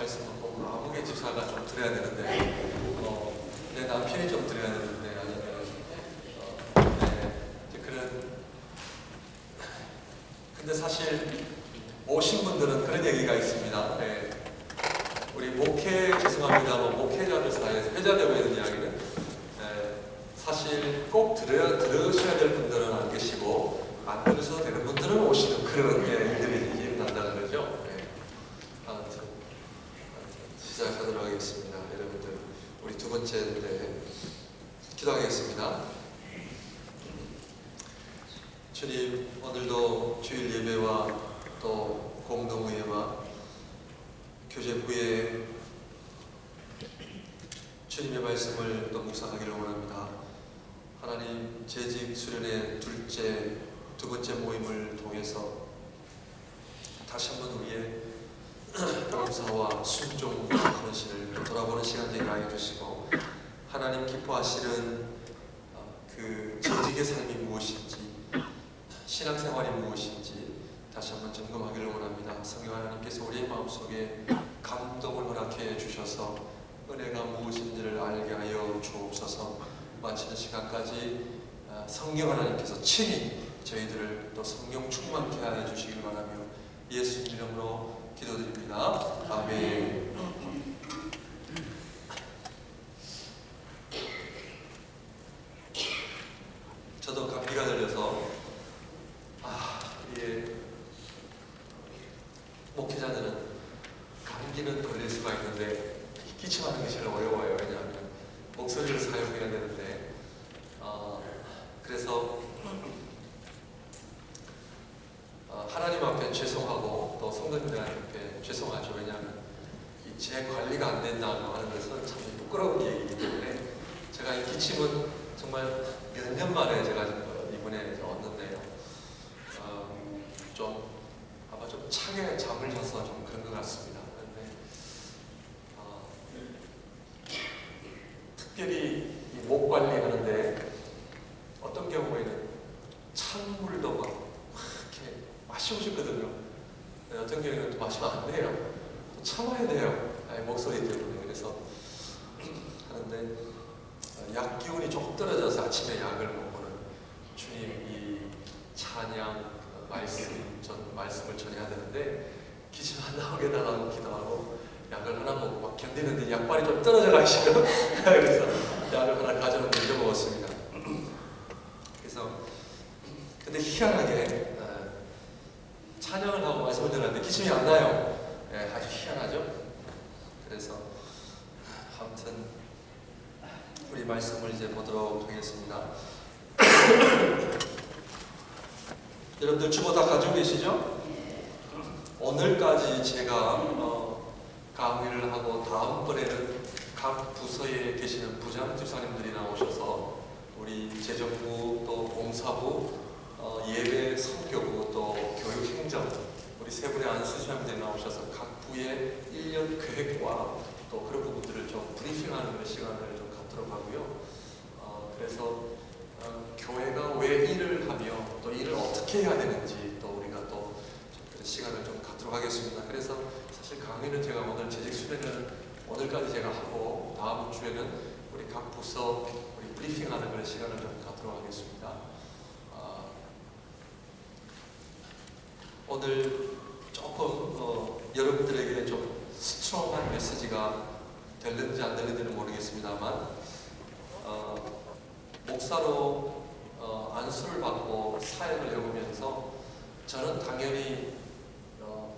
말씀은 꼭 아무개 집사가 좀 드려야 되는데 내 남편이 좀 드려야 되는데 아니면 이제 그런. 근데 사실 오신 분들은 그런 얘기가 있습니다. 우리 죄송합니다만 목회자들 사이에서 회자되고 있는 이야기는 사실 꼭 들으셔야 될 분들은 안 계시고 안 들으셔도 되는 분들은 오시는 그런 일들이 일어난다 그러죠. 아무튼 시작하도록 하겠습니다. 여러분들 우리 두 번째인데 기도하겠습니다. 주님, 오늘도 주일 예배와 또 공동의회와 교제 후에 주님의 말씀을 또 묵상하기를 원합니다. 하나님, 재직 수련의 두 번째 모임을 통해서 다시 한번 우리의 봉사와 순종 헌신을 돌아보는 시간 되게 하여 주시고, 하나님 기뻐하시는 그 재직의 삶이 무엇인지, 신앙생활이 무엇인지 다시 한번 점검하기를 원합니다. 성령 하나님께서 우리의 마음속에 감동을 허락해 주셔서 은혜가 무엇인지를 알게 하여 주옵소서. 마치는 시간까지 성령 하나님께서 친히 저희들을 또 성령 충만케 하여 주시길 바라며 예수님 이름으로 기도드립니다. 아멘. 저도 감기가 들려서 목회자들은 감기는 걸릴 수가 있는데 기침하는 게 제일 어려워요. 왜냐하면 목소리를 사용해야 되는데 그래서 하나님 앞에 죄송하고 또 성도님들 앞에 죄송하죠. 왜냐하면 제 관리가 안 된다고 하는 것은 참 부끄러운 얘기이기 때문에 제가 이 기침은 정말 몇 년 만에 제가 이번에 얻는데요. 아마 좀 차게 잠을 자서 좀 그런 것 같습니다. 그런데 특별히 이 목 관리하는데 어떤 경우에는 찬물도 막 이렇게 마시고 싶거든요. 어떤 경우에는 또 마시면 안 돼요. 또 참아야 돼요. 목소리 때문에. 그래서 하는데 약 기운이 조금 떨어져서 아침에 약을 먹고는 주님 이 찬양 말씀을 전해야 되는데 기침 안 나오게 달라고 기도하고 약을 하나 먹고 막 견디는데 약발이 좀 떨어져 가시고 그래서 약을 하나 가져오고 잊어 먹었습니다. 그래서 근데 희한하게 찬양을 하고 말씀을 전하는데 기침이 안 나요. 아주 희한하죠. 그래서 아무튼 우리 말씀을 이제 보도록 하겠습니다. 여러분들 주보 다 가지고 계시죠? 오늘까지 제가 강의를 하고 다음번에는 각 부서에 계시는 부장 집사님들이 나오셔서 우리 재정부 또 공사부 예배 선교부 또 교육행정 우리 세 분의 안수사님들이 나오셔서 각 부의 1년 계획과 또 그런 부분들을 좀 브리핑하는 그런 시간을 좀 갖도록 하고요. 그래서 교회가 왜 일을 하며 또 일을 어떻게 해야 되는지 또 우리가 또 그런 시간을 좀 갖도록 하겠습니다. 그래서 사실 강의는 제가 오늘 재직 수련은 오늘까지 제가 하고 다음 주에는 우리 각 부서 우리 브리핑하는 그런 시간을 좀 갖도록 하겠습니다. 오늘 조금 여러분들에게 좀 스트롱한 메시지가 될는지 안 될는지는 모르겠습니다만 목사로 안수를 받고 사역을 해보면서 저는 당연히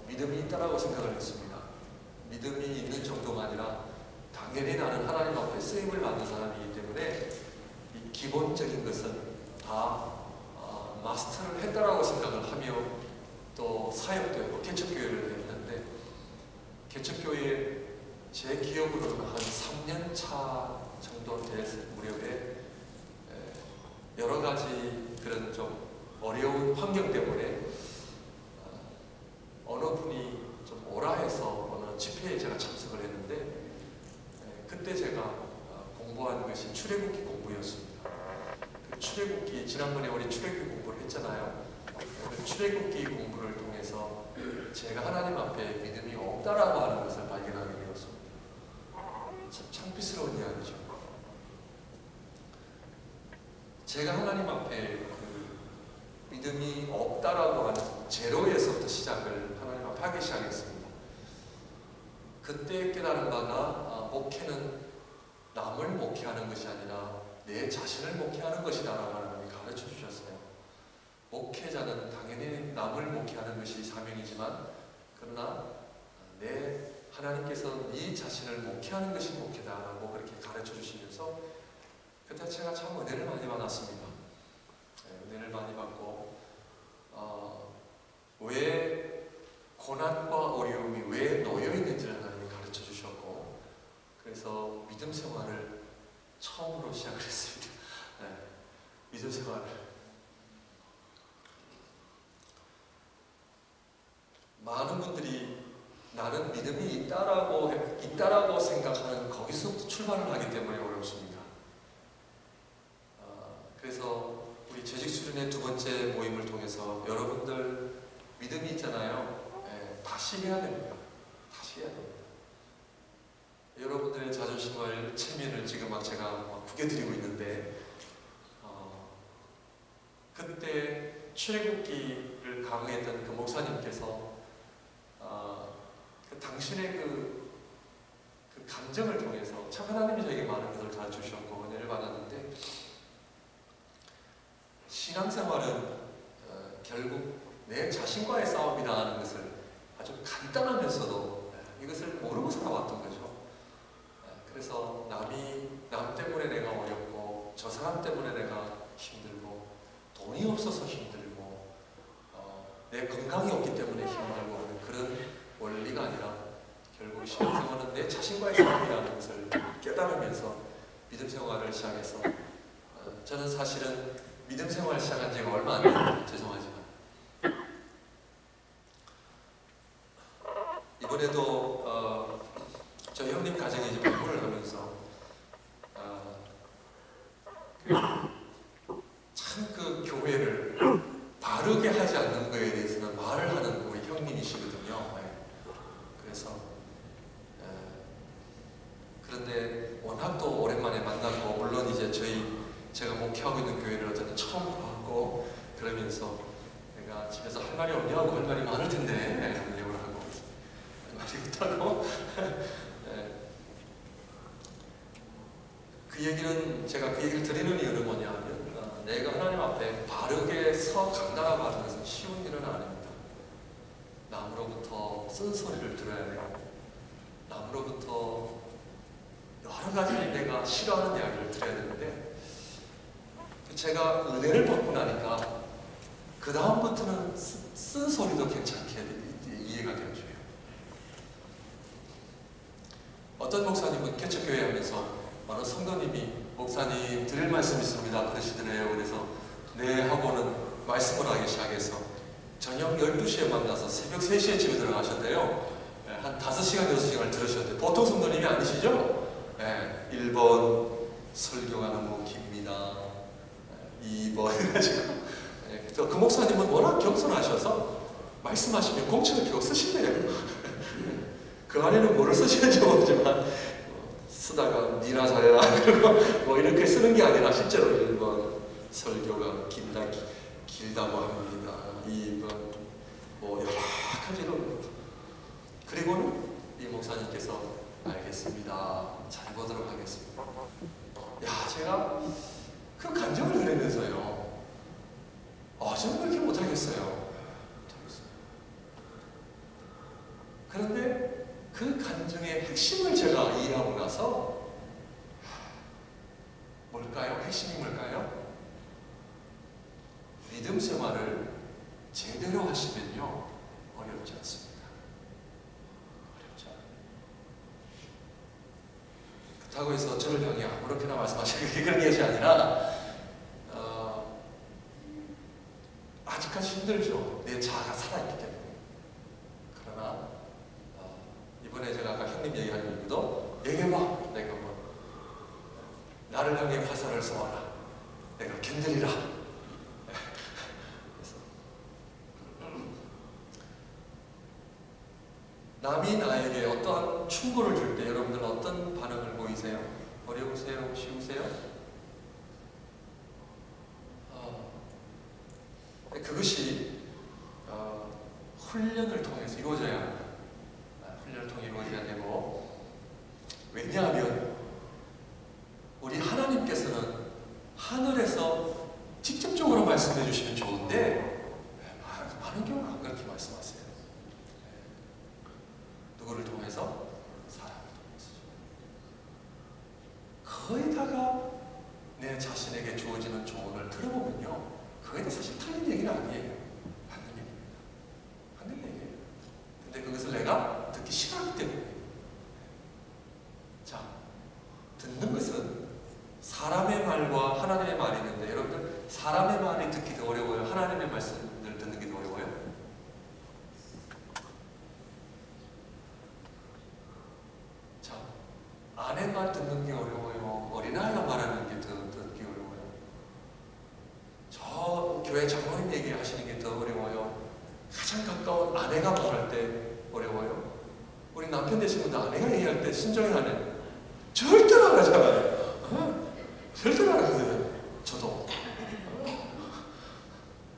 믿음이 있다라고 생각을 했습니다. 믿음이 있는 정도가 아니라 당연히 나는 하나님 앞에 쓰임을 받는 사람이기 때문에 이 기본적인 것은 다 마스터를 했다라고 생각을 하며 또 사역도 했고 개척교회를 했는데 개척교회 제 기억으로는 한 3년 차 정도 됐을 무렵에 여러 가지 그런 좀 어려운 환경 때문에 어느 분이 좀 오라 해서 어느 집회에 제가 참석을 했는데 그때 제가 공부한 것이 출애굽기 공부였습니다. 그 출애굽기 지난번에 우리 출애굽기 공부를 했잖아요. 출애굽기 공부를 통해서 제가 하나님 앞에 믿음이 없다라고 하는 것을 발견하게 되었습니다. 참 창피스러운 이야기죠. 제가 하나님 앞에 믿음이 없다라고 하는 제로에서부터 시작을 하나님 앞에 하기 시작했습니다. 그때 깨달은 바가 목회는 남을 목회하는 것이 아니라 내 자신을 목회하는 것이다라고 하나님이 가르쳐 주셨어요. 목회자는 당연히 남을 목회하는 것이 사명이지만 그러나 하나님께서 네 자신을 목회하는 것이 목회다라고 그렇게 가르쳐 주시면서 그때 제가 참 은혜를 많이 받았습니다. 은혜를 많이 받고 왜 고난과 어려움이 왜 놓여 있는지를 하나님이 가르쳐 주셨고 그래서 믿음 생활을 처음으로 시작을 했습니다. 믿음 생활을 많은 분들이 나는 믿음이 있다라고 생각하는 거기서부터 출발을 하기 때문에 어렵습니다. 그래서 우리 재직 수련회 두 번째 모임을 통해서 여러분들 믿음이 있잖아요. 다시 해야 됩니다. 다시 해야 됩니다. 여러분들의 자존심을 체면을 지금 제가 구겨드리고 있는데 그때 출애굽기를 강의했던 그 목사님께서 당신의 그 감정을 통해서 참 하나님이 저에게 많은 것을 가르쳐 주셨고 은혜를 받았는데 신앙생활은 결국 내 자신과의 싸움이라는 것을 아주 간단하면서도 이것을 모르고 살아왔던 거죠. 그래서 남 때문에 내가 어렵고 저 사람 때문에 내가 힘들고 돈이 없어서 힘들고 내 건강이 없기 때문에 힘들고 하는 그런 원리가 아니라 결국 신앙생활은 내 자신과의 싸움이라는 것을 깨달으면서 믿음 생활을 시작해서 저는 사실은 믿음 생활을 시작한 지가 얼마 안 됐는데 죄송하지만 이번에도 저희 형님 가정에 이제 방문을 하면서 참 그 교회를 바르게 하지 않는 것에 대해서는 말을 하는 우리 형님이시거든요. 그래서 그런데 워낙 또 오랜만에 만났고 물론 이제 제가 목회하고 있는 교회를 어쨌든 처음 봤고 그러면서 내가 집에서 할 말이 없냐고 할 말이 많을 텐데 하는 얘기를 하고 말이 없다고 제가 그 얘기를 드리는 이유는 뭐냐면 내가 하나님 앞에 바르게 서 간다라고 하는 것은 쉬운 일은 아닙니다. 남으로부터 쓴소리를 들어야 되고 남으로부터 여러 가지 내가 싫어하는 이야기를 들어야 되는데 제가 은혜를 받고 나니까 그 다음부터는 쓴소리도 괜찮게 이해가 되어줘요. 어떤 목사님은 개척교회 하면서 어느 성도님이 목사님 드릴 말씀이 있습니다 그러시더래요. 그래서 네 하고는 말씀을 하기 시작해서 저녁 12시에 만나서 새벽 3시에 집에 들어가셨대요. 한 5시간 6시간을 들으셨는데 보통 성도님이 아니시죠? 1번 설교가 너무 깁니다. 2번 해가지고 그 목사님은 워낙 겸손하셔서 말씀하시면 공책을 펴고 쓰신대요. 그 안에는 뭐를 쓰시는지 모르지만 쓰다가 니나 잘해라 그리고 뭐 이렇게 쓰는 게 아니라 실제로 1번 설교가 길다고 합니다. 2번 뭐 여러 가지로 그리고는 이 목사님께서 알겠습니다. 잘 보도록 하겠습니다. 제가 그 간증을 들으면서요 저는 그렇게 못하겠어요. 그런데 그 간증의 핵심을 제가 이해하고 나서 뭘까요? 핵심이 뭘까요? 믿음 생활을 제대로 하시면요 어렵지 않습니다. 어렵지 않아요. 그렇다고 해서 저를 향해 아무렇게나 말씀하시는 그런 것이 아니라 아직까지 힘들죠. 내 자아가 살아있기 때문에. 그러나 이번에 제가 아까 형님 얘기하는 이유도 얘기해봐. 내가 나를 향해 화살을 쏘아라. 내가 견디리라. 그래서 충고를 줄 때 여러분들 어떤 반응을 보이세요? 어려우세요? 쉬우세요? 그것이 훈련을 통해서 이루어져야 합니다. 훈련을 통해 이루어져야 되고, 왜냐하면 우리 하나님께서는 하늘에서 직접적으로 말씀해 주시면 좋은데 많은 경우는 안 그렇게 말씀하세요. 누구를 통해서? 사람을 통해서. 거의다가 내 자신에게 주어지는 조언을 들어보면요, 그게 사실 틀린 얘기는 아니에요. 맞는 얘기예요. 맞는 얘기예요. 근데 그것을 내가 듣기 싫어하기 때문에. 자, 듣는 것은 사람의 말과 하나님의 말이 있는데, 여러분들 사람의 말이 듣기 더 어려워요? 하나님의 말씀을 듣는 게 더 어려워요? 자, 아내 말 듣는 게 어려워요? 어린아이가 말하는 게 더 듣기 어려워요? 저 교회 장로님 얘기하시는 게 더 어려워요? 가장 가까운 아내가 말할 때 어려워요? 우리 남편 되신 분도 아내가 얘기할 때 순종이 아내 절대로 안 하잖아요. 절대로 안 하거든요. 저도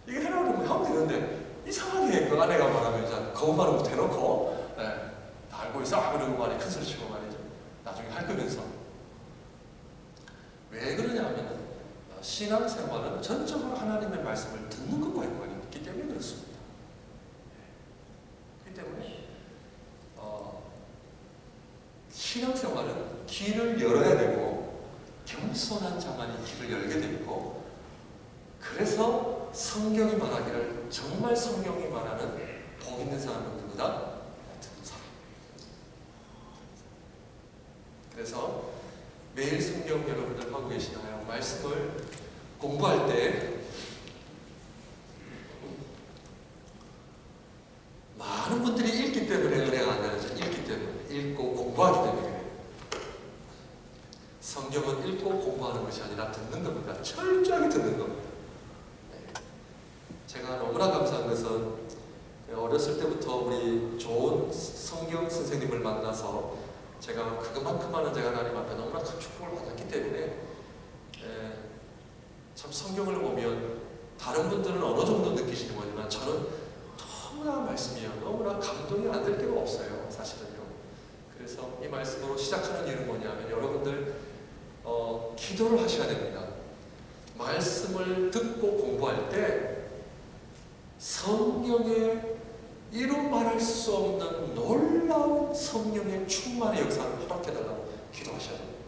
이게 해라고 그러면 하면 되는데, 이상하게 그 아내가 말하면 이제 거부하는 것도 해놓고, 다 알고 있어 그러고 말이 큰 소리 치고 말이죠. 나중에 할 거면서. 왜 그러냐 하면 신앙생활은 전적으로 하나님의 말씀을 듣는 것과 연관이 있기 때문에 그렇습니다. 그렇기 때문에 신앙생활은 길을 열어야 되고, 겸손한 자만이 길을 열게 되고, 그래서 성경이 말하기를 정말 성경이 말하는 복 있는 사람은 누구다? 듣는 사람. 그래서 매일 성경 여러분들 하고 계시나요? 말씀을 공부할 때 많은 분들이 읽기 때문에 은혜가 안 되는, 읽기 때문에, 읽고 공부하기 때문에 그래요. 성경은 읽고 공부하는 것이 아니라 듣는 겁니다. 철저하게 듣는 겁니다. 제가 너무나 감사한 것은 어렸을 때부터 우리 좋은 성경 선생님을 만나서 제가 그만큼만은 제가 하나님 앞에 너무나 큰 축복을 받았기 때문에, 참 성경을 보면 다른 분들은 어느 정도 느끼시는 거지만 저는 너무나 말씀이요, 너무나 감동이 안 될 때가 없어요, 사실은요. 그래서 이 말씀으로 시작하는 이유는 뭐냐면, 여러분들 기도를 하셔야 됩니다. 말씀을 듣고 공부할 때 성경에 이루 말할 수 없는 놀라운 성령의 충만의 역사를 허락해달라고 기도하셔야 됩니다.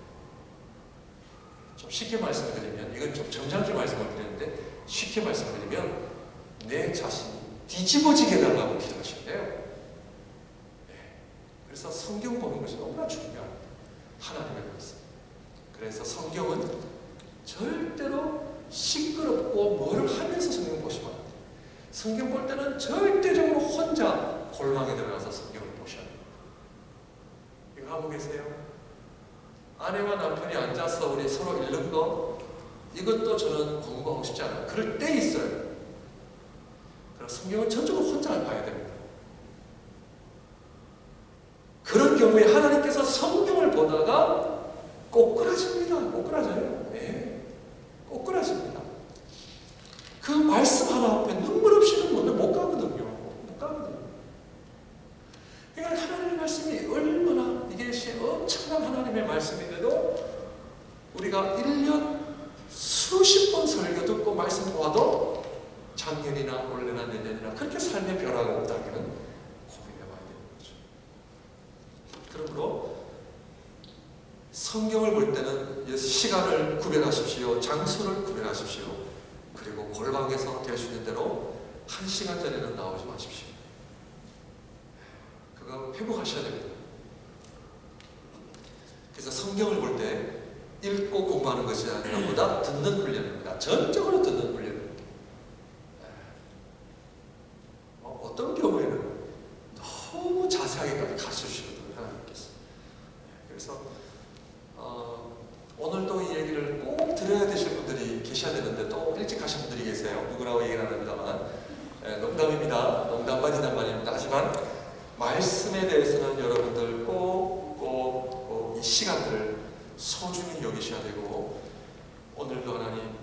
좀 쉽게 말씀을 드리면, 이건 좀 정장기 말씀을 드리는데, 쉽게 말씀을 드리면 내 자신이 뒤집어지게 해달라고 기도하셔야 돼요. 그래서 성경 보는 것이 너무나 중요합니다. 하나님의 말씀. 그래서 성경은 절대로 시끄럽고 뭘 하면서 성경 보시면 안 돼요. 성경 볼 때는 절대적으로 혼자 골방에 들어가서 성경을 보셔야 돼요. 이거 하고 계세요? 아내와 남편이 앉아서 우리 서로 읽는 거, 이것도 저는 공부하고 싶지 않아요. 그럴 때 있어요. 그래서 성경은 전적으로 혼자 봐야 됩니다. 그런 경우에 하나님께서 성경을 보다가 꼬꾸라집니다. 꼬꾸라져요. 네. 꼬꾸라집니다. 그 말씀 하나 앞에 눈물 없이는 못 가거든요. 못 가거든요. 그러니까 하나님의 말씀이 얼마나, 이게 엄청난 하나님의 말씀인데도 우리가 1년 수십 번 설교 듣고 말씀 보아도 작년이나 올해나 내년이나 그렇게 삶의 변화가 없다면 고민해봐야 되는 거죠. 그러므로 성경을 볼 때는 시간을 구별하십시오. 장소를 구별하십시오. 그리고 골방에서 될 수 있는 대로 1시간 전에는 나오지 마십시오. 그거 회복하셔야 됩니다. 그래서 성경을 볼 때 읽고 공부하는 것이 아니라 보다 듣는 훈련입니다. 전적으로 듣는 훈련입니다. 어떤 경우에는 너무 자세하게까지 가르쳐주시거든요, 하나님께서. 그래서 오늘도 이 얘기를 꼭 들어야 되실 분들이 계셔야 되는데 또 일찍 가신 분들이 계세요. 누구라고 얘기는 안 합니다만, 농담입니다. 농담만 지난만입니다. 하지만 말씀에 대해서는 여러분들 꼭 이 시간들을 소중히 여기셔야 되고, 오늘도 하나님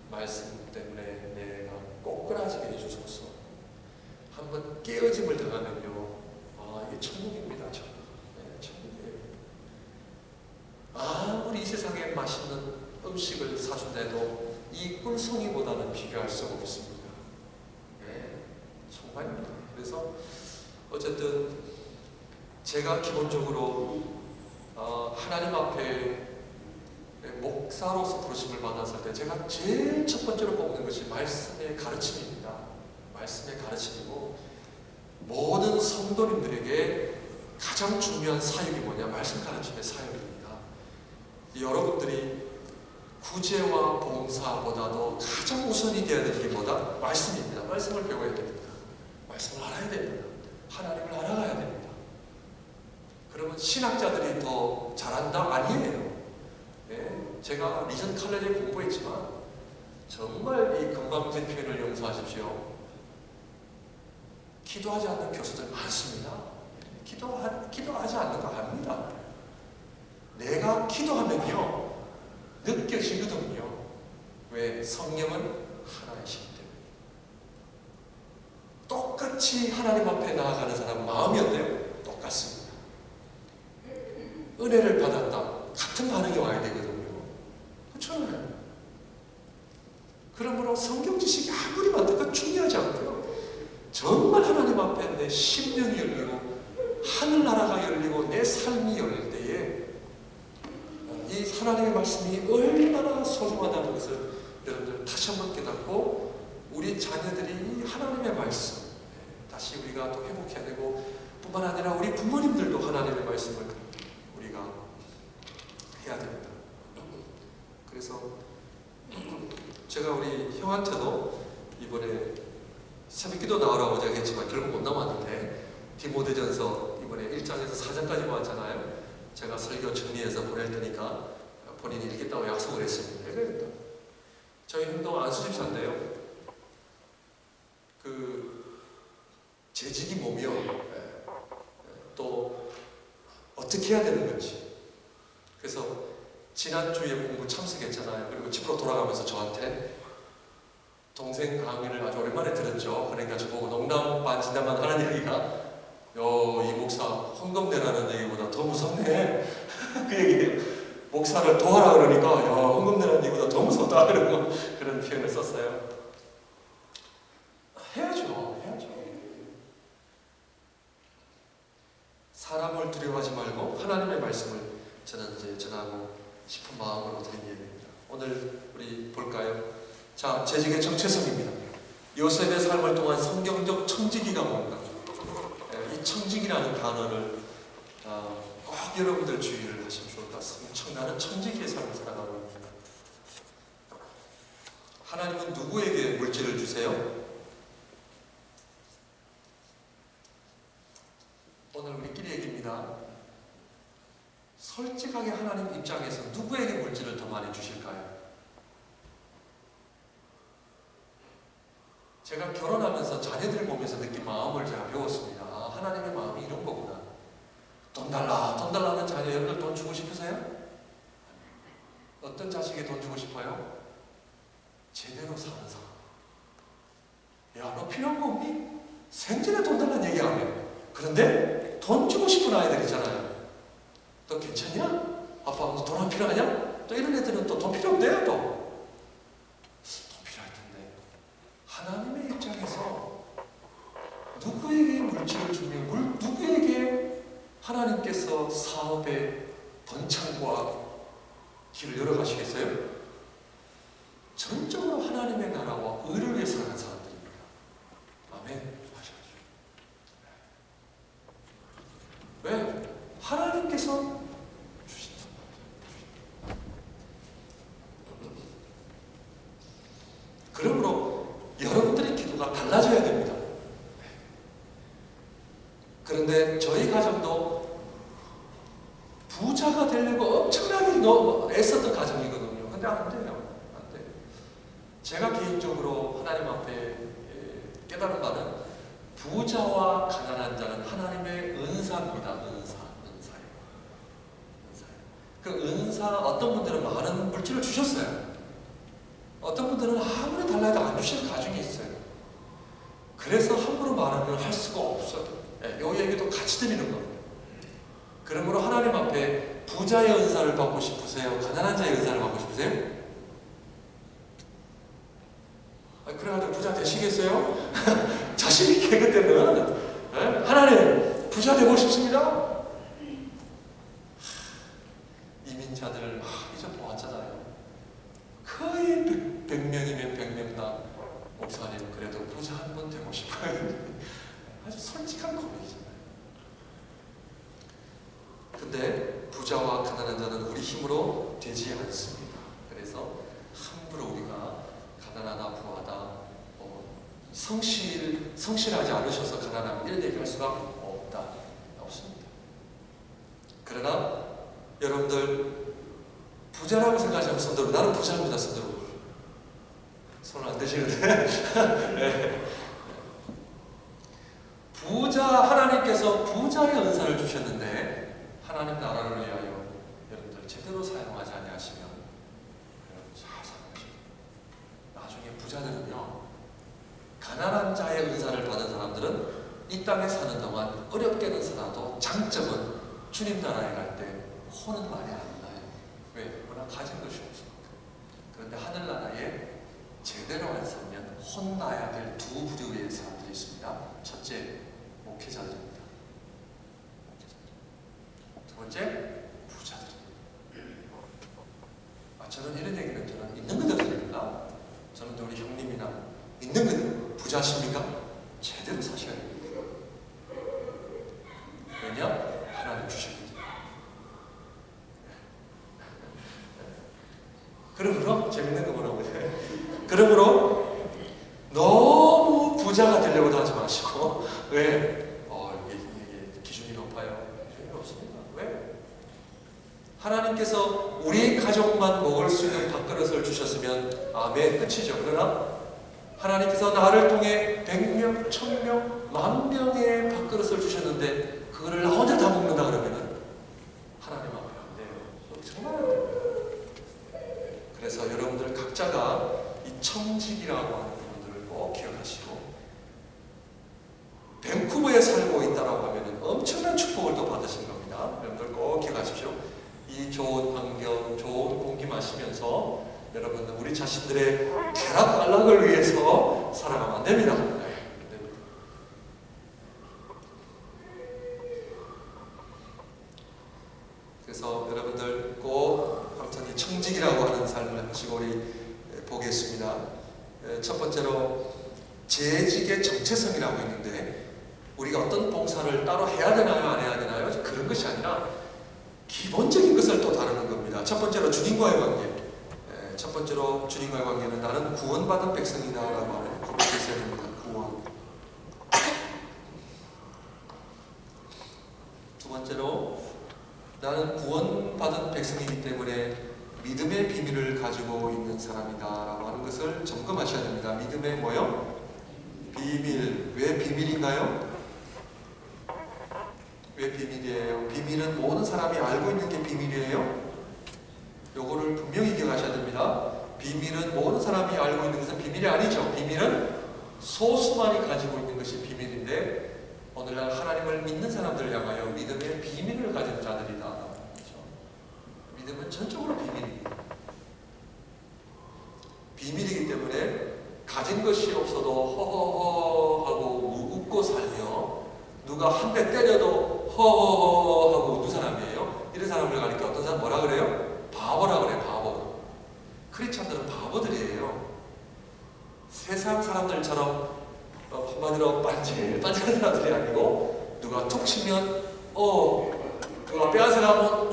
말씀 때문에 내가 꼬꾸라지게 해주소서. 한번 깨어짐을 당하면요, 이게 천국입니다. 천국. 네, 천국이에요. 아무리 이 세상에 맛있는 음식을 사준다해도 이 꿀송이보다는 비교할 수가 없습니다. 네, 정말입니다. 그래서 어쨌든 제가 기본적으로 하나님 앞에 목사로서 부르심을 받았을 때 제가 제일 첫 번째로 뽑는 것이 말씀의 가르침입니다. 말씀의 가르침이고, 모든 성도님들에게 가장 중요한 사역이 뭐냐? 말씀 가르침의 사역입니다. 여러분들이 구제와 봉사보다도 가장 우선이 되어야 되는 게 뭐다? 말씀입니다. 말씀을 배워야 됩니다. 말씀을 알아야 됩니다. 하나님을 알아가야 됩니다. 그러면 신학자들이 더 잘한다? 아니에요. 네, 제가 리전 칼레지에 공부했지만 정말 이 건방진 표현을 용서하십시오. 기도하지 않는 교수들 많습니다. 기도하지 않는 거 압니다. 내가 기도하면요 느껴지거든요. 왜? 성령은 하나이시기 때문에. 똑같이 하나님 앞에 나아가는 사람 마음이 어때요? 똑같습니다. 은혜를 받았다. 같은 반응이 와야 되거든요. 그렇잖아요. 그러므로 성경 지식이 아무리 많다가 중요하지 않고요. 정말 하나님 앞에 내 심령이 열리고 하늘나라가 열리고 내 삶이 열릴 때에 이 하나님의 말씀이 얼마나 소중하다는 것을 여러분들 다시 한번 깨닫고, 우리 자녀들이 하나님의 말씀 다시 우리가 또 회복해야 되고, 뿐만 아니라 우리 부모님들도 하나님의 말씀을 우리가 해야 됩니다. 그래서 제가 우리 형한테도 이번에 새벽기도 나오라고 제가 했지만 결국 못 나왔는데, 디모데전서 이번에 1장에서 4장까지 모았잖아요. 제가 설교 정리해서 보낼 테니까 본인이 읽겠다고 약속을 했습니다. 그러니까 저희 형도 안수집사인데요, 재직이 뭐며 또 어떻게 해야 되는 건지. 그래서 지난주에 공부 참석했잖아요. 그리고 집으로 돌아가면서 저한테 동생 강의를 아주 오랜만에 들었죠. 그러니까 저보고 농담 반 진담만 하는 얘기가, 이 목사 헌금 내라는 얘기보다 더 무섭네. 그 얘기예요. 목사를 도와라 그러니까 헌금 내라는 얘기보다 더 무섭다 그러고 그런 표현을 썼어요. 해야죠. 사람을 두려워하지 말고 하나님의 말씀을 저는 이제 전하고 싶은 마음으로 드린 예입니다. 오늘 우리 볼까요? 자, 재직의 정체성입니다. 요셉의 삶을 통한 성경적 청지기가 뭔가? 이 청지기라는 단어를 꼭 여러분들 주의를 하시면 좋을 것 같습니다. 나는 청지기의 삶을 살아가고 있습니다. 하나님은 누구에게 물질을 주세요? 오늘 우리끼리 얘기입니다. 솔직하게 하나님 입장에서 누구에게 물질을 더 많이 주실까요? 제가 결혼하면서 자녀들 보면서 느낀 마음을 제가 배웠습니다. 하나님의 마음이 이런 거구나. 돈 달라 하는 자녀, 여러분들 돈 주고 싶으세요? 어떤 자식에 돈 주고 싶어요? 제대로 사는 사람. 야, 너 필요한 거 없니? 생전에 돈 달라는 얘기 안 해요. 그런데 돈 주고 싶은 아이들 있잖아요. 너 괜찮냐? 아빠 돈 안 필요하냐? 또 이런 애들은 또 돈 필요 없대요. 돈 필요할 텐데, 하나님의 입장에서 누구에게 물질을 주면 누구에게 하나님께서 사업의 번창과 길을 열어가시겠어요? 전적으로 하나님의 나라와 의를 위해 살아가는 사람들입니다. 아멘. 왜? 하나님께서 주신다. 그러므로 여러분들의 기도가 달라져야 됩니다. 그런데 저희 가정도 부자가 되려고 엄청나게 애썼던 가정이거든요. 근데 안 돼요. 안 돼요. 제가 개인적으로 하나님 앞에 깨달은 바는 부자와 가난한 자는 하나님의 은사입니다. 은사예요. 그 은사, 어떤 분들은 많은 물질을 주셨어요. 어떤 분들은 아무리 달라도 안 주실 가정이 있어요. 그래서 함부로 말하면 할 수가 없어요. 이 얘기도 같이 드리는 겁니다. 그러므로 하나님 앞에 부자의 은사를 받고 싶으세요? 가난한 자의 은사를 받고 싶으세요? 그래가지고 부자 되시겠어요? 자신 있게 그때는 하나님 부자 되고 싶습니다. 이민자들 이제 보았잖아요. 거의 100명이면 100명 다 목사님 그래도 부자 한 번 되고 싶어요. 아주 솔직한 고백이잖아요. 근데 부자와 가난한 자는 우리 힘으로 되지 않습니다. 그래서 함부로 우리가 가난하다 부하다 성실하지 않으셔서 가난하면 이런 얘기를 할 수가 없습니다. 그러나 여러분들 부자라고 생각하시면 손들고, 나는 부자입니다 손들고. 손을 안 드시는데 네. 하나님께서 부자의 은사를 주셨는데 하나님 나라를 위하여 여러분들 제대로 사용하지 아니하시면 잘 사용하시고, 나중에 부자들은요, 가난한 자의 은사를 받은 사람들은 이 땅에 사는 동안 어렵게는 살아도 장점은 주님 나라에 갈 때 혼은 많이 안 나요. 왜? 워낙 가진 것이 없습니다. 그런데 하늘나라에 제대로 안 살면 혼나야 될 두 부류의 사람들이 있습니다. 첫째, 목회자들입니다. 두 번째, 부자들입니다. 저는 이런 얘기는 저는 있는 그대로 드립니다. 저는 우리 형님이나 있는 그대로 부자십니까? 제대로 사셔야 됩니다. 왜냐? 하나님 주셨거든요. 그러므로 재밌는 거 뭐라고 해요? 그러므로 너무 부자가 되려고도 하지 마시고, 왜? 이게 기준이 높아요. 기준이 높습니다. 왜? 하나님께서 우리 가족만 먹을 수 있는 밥그릇을 주셨으면 아멘 끝이죠. 그러나 하나님께서 나를 통해 100명, 1000명, 10,000명의 밥그릇을 주셨는데 그거를 나 혼자 다 먹는다 그러면은 하나님 앞에 안 돼요. 정말 안 돼요. 그래서 여러분들 각자가 이 청직이라고 하는 부분들을 꼭 기억하시고, 밴쿠버에 살고 있다라고 하면 엄청난 축복을 또 받으신 겁니다. 여러분들 꼭 기억하십시오. 이 좋은 환경, 좋은 공기 마시면서 여러분들 우리 자신들의 쾌락 안락을 위해서 살아가면 안 됩니다. 그래서 여러분들 꼭 아무튼 이 청직이라고 하는 삶을 하시고 우리 보겠습니다. 첫 번째로 재직의 정체성이라고 있는데, 우리가 어떤 봉사를 따로 해야 되나요? 안 해야 되나요? 그런 것이 아니라 기본적인 것을 또 다루는 겁니다. 첫 번째로 주님과의 관계. 첫 번째로 주님과의 관계는 나는 구원받은 백성이다 라고 하는 고백이 있어야 됩니다. 구원. 두 번째로 나는 구원받은 백성이기 때문에 믿음의 비밀을 가지고 있는 사람이다 라고 하는 것을 점검하셔야 됩니다. 믿음의 뭐요? 비밀. 왜 비밀인가요? 왜 비밀이에요? 비밀은 모든 사람이 알고 있는 게 비밀이에요? 요거를 분명히 기억하셔야 됩니다. 비밀은 모든 사람이 알고 있는 것은 비밀이 아니죠. 비밀은 소수만이 가지고 있는 것이 비밀인데, 오늘날 하나님을 믿는 사람들을 향하여 믿음의 비밀을 가진 자들이다. 그렇죠? 믿음은 전적으로 비밀입니다. 비밀이기 때문에 가진 것이 없어도 허허허 하고 웃고 살며, 누가 한 대 때려도 허허허 하고 웃는 사람이에요. 이런 사람을 가니까 어떤 사람 뭐라 그래요? 바보라 그래요. 바보. 크리스찬들은 바보들이에요. 세상 사람들처럼 한마디로 빤질빤질한 사람들이 아니고, 누가 툭 치면 누가 빼앗아가면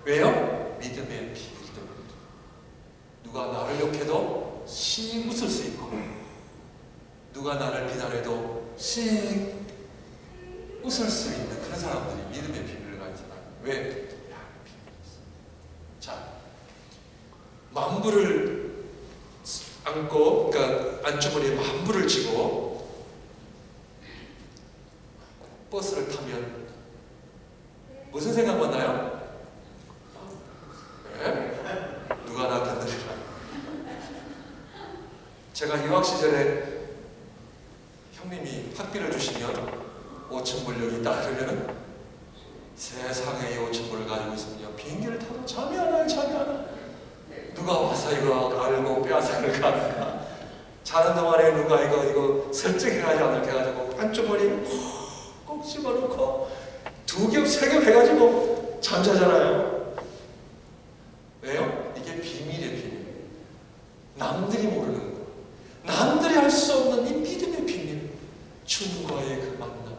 왜요? 믿음의 비밀 때문입니다. 누가 나를 욕해도 씩 웃을 수 있고, 누가 나를 비난해도 씩 웃을 수 있는 그런 사람들이 믿음의 비밀을 가진 사람. 왜? 자, 만불을 안고, 그러니까 안주머니에 만불을 쥐고 버스를 타면 무슨 생각만 나요? 제가 유학 시절에 형님이 학비를 주시면 5,000불 여기 있다 그러면은 세상에 이 5,000불을 가지고 있으면 비행기를 타도 잠이 안 와요. 잠이 안 와. 누가 와서 이거 알고 빼앗아갈 까 자는 동안에 누가 이거 설득해가지고 안 이렇게 해가지고 한쪽머리 꼭 집어넣고 2겹 3겹 해가지고 잠자잖아요. 왜요? 이게 비밀이에요. 비밀. 남들이 모르는 거, 남들이 할 수 없는 이 믿음의 비밀, 주님과의 그 만남,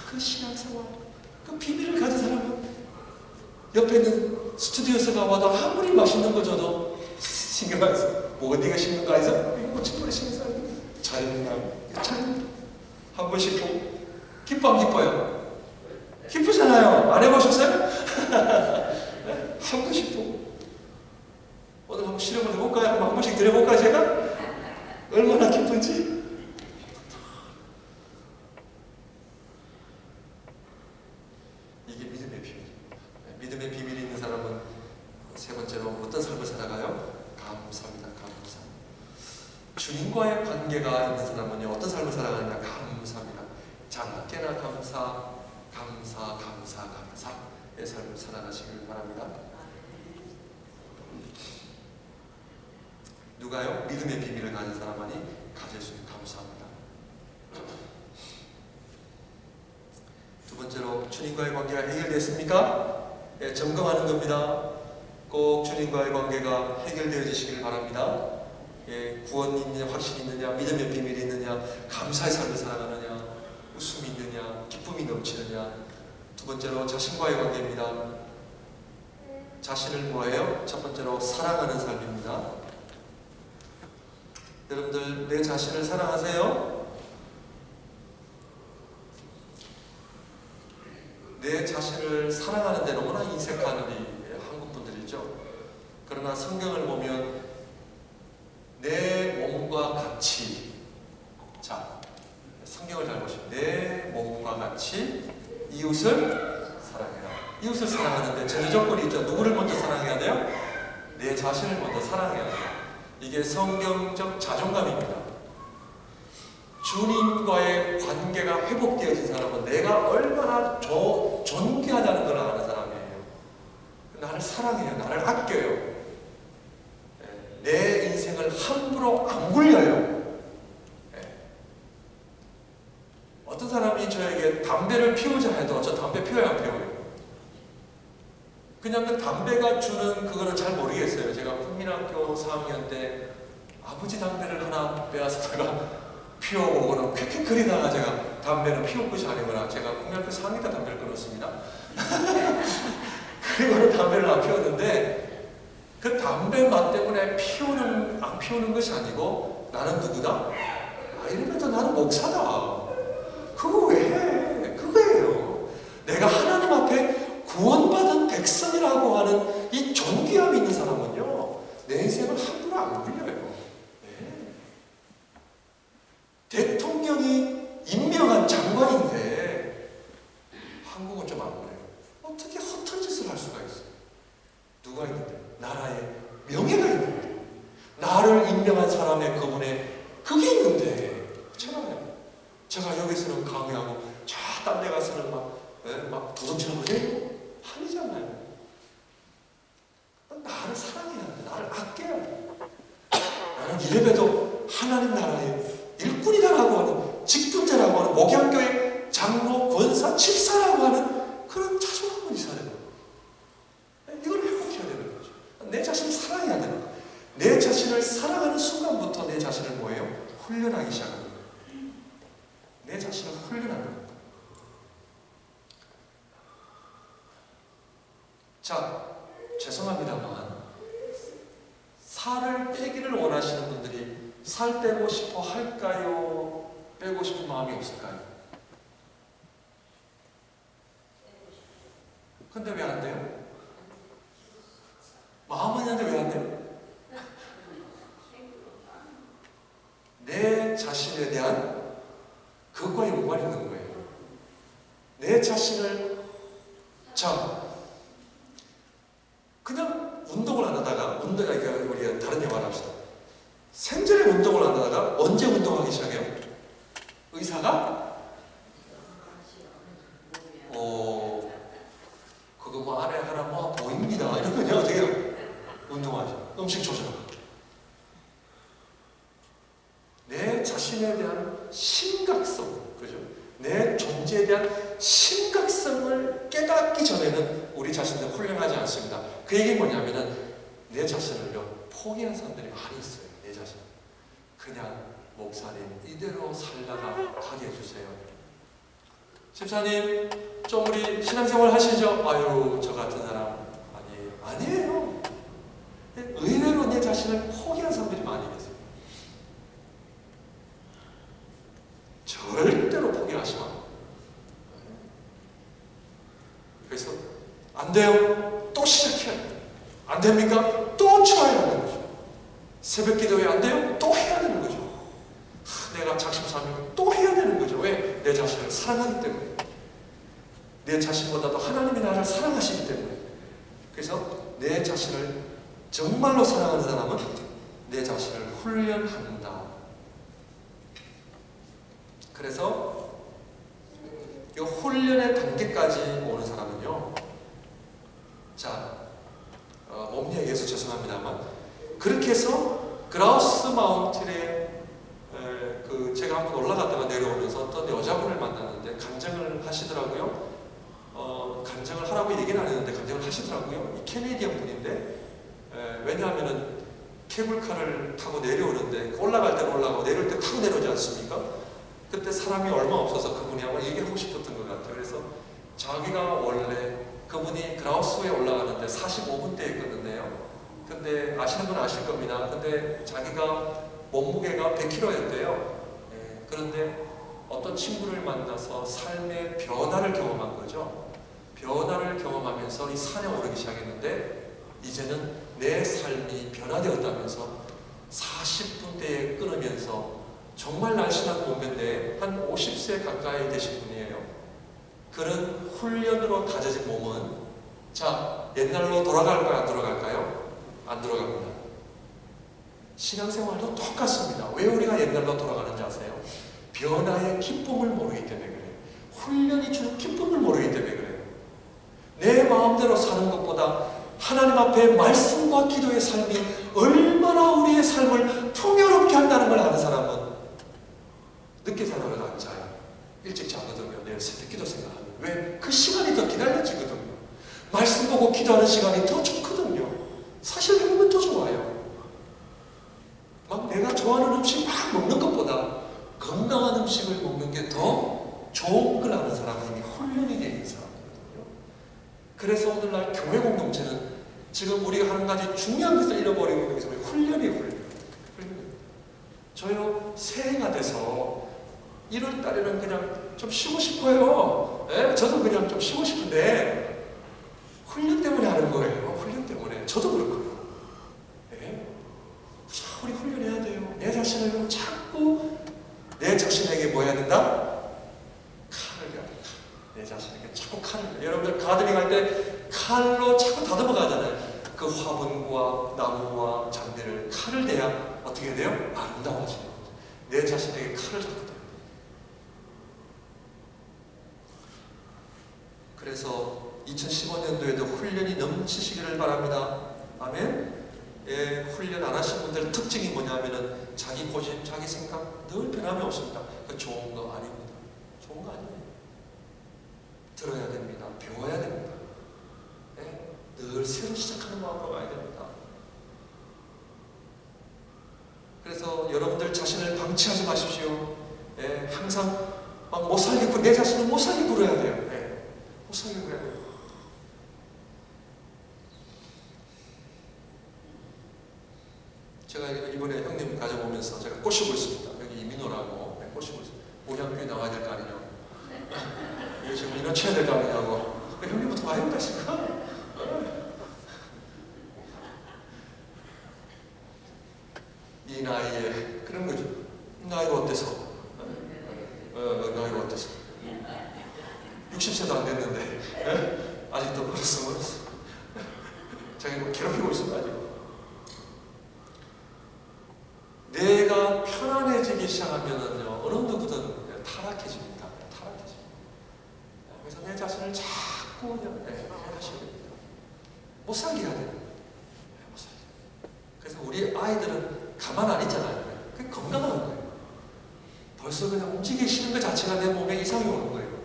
그 신앙생활, 그 비밀을 가진 사람은 옆에 있는 스튜디오에서가 와도 아무리 맛있는 거 줘도 신경 안 써. 뭐 어디가 씹는가 해서 이거 친구를 신경 써요. 자연남, 자연. 한 번씩 또 기뻐 안 기뻐요? 기쁘잖아요. 안 해보셨어요? 한 번씩 또 오늘 한번 실험을 해볼까요? 한 번씩 드려볼까요? 제가? 얼마나 기쁜지. 이게 믿음의 비밀. 믿음의 비밀이 있는 사람은 세 번째로 어떤 삶을 살아가요? 감사합니다. 감사. 주님과의 관계가 있는 사람은요, 어떤 삶을 살아가느냐? 감사합니다. 작게나 감사의 삶을 살아가시길 바랍니다. 누가요? 믿음의 비밀을 가진 사람만이 가질 수 있는 감사합니다. 두 번째로 주님과의 관계가 해결됐습니까? 예, 점검하는 겁니다. 꼭 주님과의 관계가 해결되어지시길 바랍니다. 예, 구원이 있느냐, 확신이 있느냐, 믿음의 비밀이 있느냐, 감사의 삶을 살아가느냐, 웃음이 있느냐, 기쁨이 넘치느냐. 두 번째로 자신과의 관계입니다. 자신을 뭐예요? 첫 번째로 사랑하는 삶입니다. 여러분들 내 자신을 사랑하세요? 내 자신을 사랑하는 데 너무나 인색한 우리 한국 분들이죠. 그러나 성경을 보면 내 몸과 같이, 자, 성경을 잘 보시면 내 몸과 같이 이웃을 사랑해라. 이웃을 사랑하는데 전제 조건이 있죠. 누구를 먼저 사랑해야 돼요? 내 자신을 먼저 사랑해야 돼요. 이게 성경적 자존감입니다. 주님과의 관계가 회복되어진 사람은 내가 얼마나 존귀하다는 걸 아는 사람이에요. 나를 사랑해요. 나를 아껴요. 내 인생을 함부로 안 굴려요. 어떤 사람이 저에게 담배를 피우자 해도 저 담배 피워야 안 피워요? 그냥 그 담배가 주는 그거는 잘 모르겠어요. 제가 국민학교 4학년 때 아버지 담배를 하나 빼앗았다가 피워보고는 쾌쾌거리다가 제가 담배는 피울 것이 아니구나. 제가 국민학교 4학년 때 담배를 끊었습니다. 그리고는 담배를 안 피웠는데 그 담배 맛 때문에 안 피우는 것이 아니고 나는 누구다? 아, 이러면서 나는 목사다. 그거 왜 해? 그거예요. 내가 하나님 앞에 구원받은 백성이라고 하는 이 존귀함이 있는 사람은요, 내 인생을 함부로 안 굴려요. 네. 대통령이 임명한 장관인데 한국은 좀 안 그래요. 어떻게 허튼 짓을 할 수가 있어요? 누가 있는데? 나라의 명예가 있는데, 나를 임명한 사람의 그분의 그게 있는데, 제가 여기서는 강요하고 딴 데 가서는 막 도둑질하는 거지? 아니잖아요. 나를 사랑해야 돼. 나를 아껴야 돼. 나는 이래봬도 하나님 나라의 일꾼이다라고 하는, 직분자라고 하는, 목양교의 장로, 권사, 집사라고 하는 그런 자존감이 있어야 되는 거예요. 이걸 회복해야 되는 거죠. 내 자신을 사랑해야 되는 거예요. 내 자신을 사랑하는 순간부터 내 자신을 뭐예요? 훈련하기 시작합니다. 내 자신을 훈련하는 겁니다. 자, 죄송합니다만 살을 빼기를 원하시는 분들이 살 빼고 싶어 할까요? 빼고 싶은 마음이 없을까요? 근데 왜 안 돼요? 마음은 있는데 왜 안 돼요? 내 자신에 대한 그것과 연관이 있는 거예요. 내 자신을, 자, 그냥 운동을 안 하다가, 우리가 다른 영화를 합시다. 생전에 운동을 안 하다가 언제 운동하기 시작해요? 의사가? 그거 뭐 안에 하나 뭐 보입니다. 이러면 어떻게 해요? 운동하죠. 음식 조절하고. 내 자신에 대한 심각성, 그죠? 내 존재에 대한 심각성을 깨닫기 전에는 우리 자신을 훈련하지 않습니다. 그 얘기는 뭐냐면은 내 자신을요 포기한 사람들이 많이 있어요. 내 자신. 그냥 목사님 이대로 살다가 가게 해주세요. 집사님 좀 우리 신앙생활 하시죠? 아유 저 같은 사람 아니에요. 의외로 내 자신을 포기한 사람들이 많이 계세요. 절대로 포기하시면 안 돼요. 그래서 안 돼요. 또 시작해야 돼요. 안 됩니까? 또 쳐야 하는 거죠. 새벽 기도회 안 돼요? 또 해야 되는 거죠. 내가 작심삼일 또 해야 되는 거죠. 왜? 내 자신을 사랑하기 때문에. 내 자신보다도 하나님이 나를 사랑하시기 때문에. 그래서 내 자신을 정말로 사랑하는 사람은 내 자신을 훈련한다. 그래서 이 훈련의 단계까지 오는 사람은요. 자, 몸 얘기해서 죄송합니다만 그렇게 해서 그라우스 마운틴에 제가 한번 올라갔다가 내려오면서 어떤 여자분을 만났는데 간증을 하시더라고요. 간증을 하라고 얘기는 안 했는데 간증을 하시더라고요. 이 캐네디언 분인데 왜냐하면은 케이블카를 타고 내려오는데 올라갈 때는 올라가고 내려올 때 타고 내려오지 않습니까? 그때 사람이 얼마 없어서 그분이 아마 얘기하고 싶었던 것 같아요. 그래서 자기가 원래 그분이 그라우스에 올라가는데 45분대에 끊는데요. 근데 아시는 분 아실 겁니다. 근데 자기가 몸무게가 100kg였대요. 그런데 어떤 친구를 만나서 삶의 변화를 경험한 거죠. 변화를 경험하면서 이 산에 오르기 시작했는데 이제는 내 삶이 변화되었다면서 40분대에 끊으면서 정말 날씬한 몸매인데 한 50세 가까이 되신 분이에요. 그런 훈련으로 다져진 몸은 자 옛날로 돌아갈까요? 안 돌아갈까요? 안 돌아갑니다. 신앙생활도 똑같습니다. 왜 우리가 옛날로 돌아가는지 아세요? 변화의 기쁨을 모르기 때문에 그래요. 훈련이 주는 기쁨을 모르기 때문에 그래요. 내 마음대로 사는 것보다 하나님 앞에 말씀과 기도의 삶이 얼마나 우리의 삶을 풍요롭게 한다는 걸 아는 사람은 늦게 자다가 안 자요. 일찍 자거든요. 내일 새벽기도 생각하면. 왜? 그 시간이 더 기다려지거든요. 말씀 보고 기도하는 시간이 더 좋거든요. 사실 해보면 더 좋아요. 막 내가 좋아하는 음식 막 먹는 것보다 건강한 음식을 먹는 게 더 좋은 걸 아는 사람은 이미 훈련이 되어 있는 사람이거든요. 그래서 오늘날 교회 공동체는 지금 우리가 하는 가지 중요한 것을 잃어버리고 있는 게 훈련이에요. 훈련. 저요 새해가 돼서 1월 달에는 그냥 좀 쉬고 싶어요. 네? 저도 그냥 좀 쉬고 싶은데 훈련 때문에 하는 거예요. 훈련 때문에. 저도 그렇고요. 네? 우리 훈련해야 돼요. 내 자신을 자꾸 내 자신에게 뭐 해야 된다? 칼을 해야 된다. 내 자신에게 자꾸 칼을. 여러분들 가드닝 할 때 칼로 자꾸 다듬어 가잖아요. 그 화분과 나무와 장비를 칼을 대야 어떻게 돼요? 아름다워지는 거죠. 내 자신에게 칼을 잡고 돼요. 그래서 2015년도에도 훈련이 넘치시기를 바랍니다. 아멘. 예, 훈련 안 하신 분들 특징이 뭐냐면은 자기 고집, 자기 생각 늘 변함이 없습니다. 그 좋은 거 아닙니다. 좋은 거 아니에요. 들어야 됩니다. 배워야 됩니다. 예, 늘 새로 시작하는 마음으로 가야 됩니다. 그래서 여러분들 자신을 방치하지 마십시오. 예, 항상 막 못 살게 내 자신을 못 살게 굴어야 돼요. 예, 못 살게 굴어야 돼요. 제가 이번에 형님 가져오면서 제가 꼬시고 있습니다. 여기 이민호라고 꼬시고 있습니다. 오량교회 나와야 될 거 아니냐고. 이거 지금 민원 쳐야 될 거 아니냐고. 형님부터 와야 된다니까. 이 나이에 그런 거죠. 나이가 어때서? 나이가 어때서? 60세도 안 됐는데 아직도 멀었어. 자기 뭐 괴롭히고 있습니다. 아직. 떨어지기 시작하면은요, 어느 누구든 타락해집니다. 타락해집니다. 그래서 내 자신을 자꾸 그냥 해하셔야 됩니다. 못 살게 해야 돼요. 못 살게. 그래서 우리 아이들은 가만 안 있잖아요. 그게 건강한 거예요. 벌써 그냥 움직이기 싫은 것 자체가 내 몸에 이상이 오는 거예요.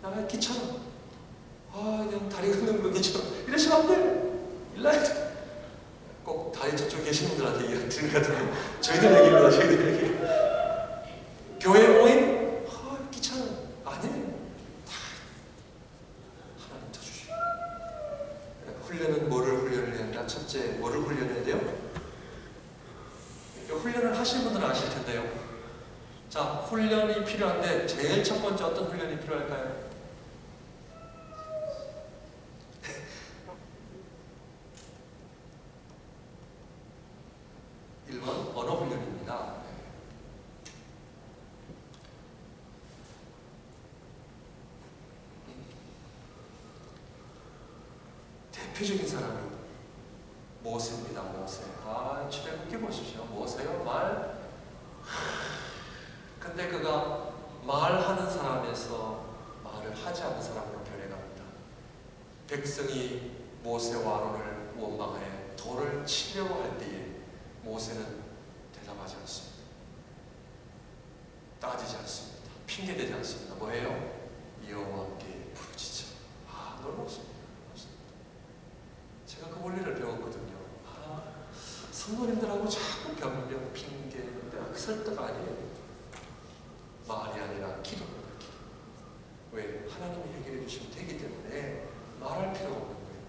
야, 귀찮아. 그냥 다리 걷는 거 귀찮아. 이러시면 안 돼요. 일나야 돼. 꼭 다리 저쪽에 계신 분들한테 얘기 드리거든요. 저희들 얘기입니다. 저희들 얘기. 교회 모임? 귀찮아. 아니에요. 다 하나님 쳐주시고. 훈련은 뭐를 훈련을 해야 한다? 첫째, 뭐를 훈련해야 돼요? 훈련을 하신 분들은 아실 텐데요. 자, 훈련이 필요한데 제일 첫 번째 어떤 훈련이 필요할까요? 1번 언어 훈련입니다. 대표적인 사람이 모세입니다. 모세. 출애굽기 보십시오. 모세요. 근데 그가 말하는 사람에서 말을 하지 않는 사람으로 변해갑니다. 백성이 모세와 아론을 원망하여 돌을 치려고 할 때에 모세는 대답하지 않습니다. 따지지 않습니다. 핑계대지 않습니다. 뭐예요? 여호와께 부르짖어. 놀랍습니다. 제가 그 원리를 배웠거든요. 성도님들하고 자꾸 변명, 핑계, 그 설득 아니에요. 말이 아니라 기도입니다. 기도. 왜? 하나님이 해결해 주시면 되기 때문에 말할 필요가 없는 거예요.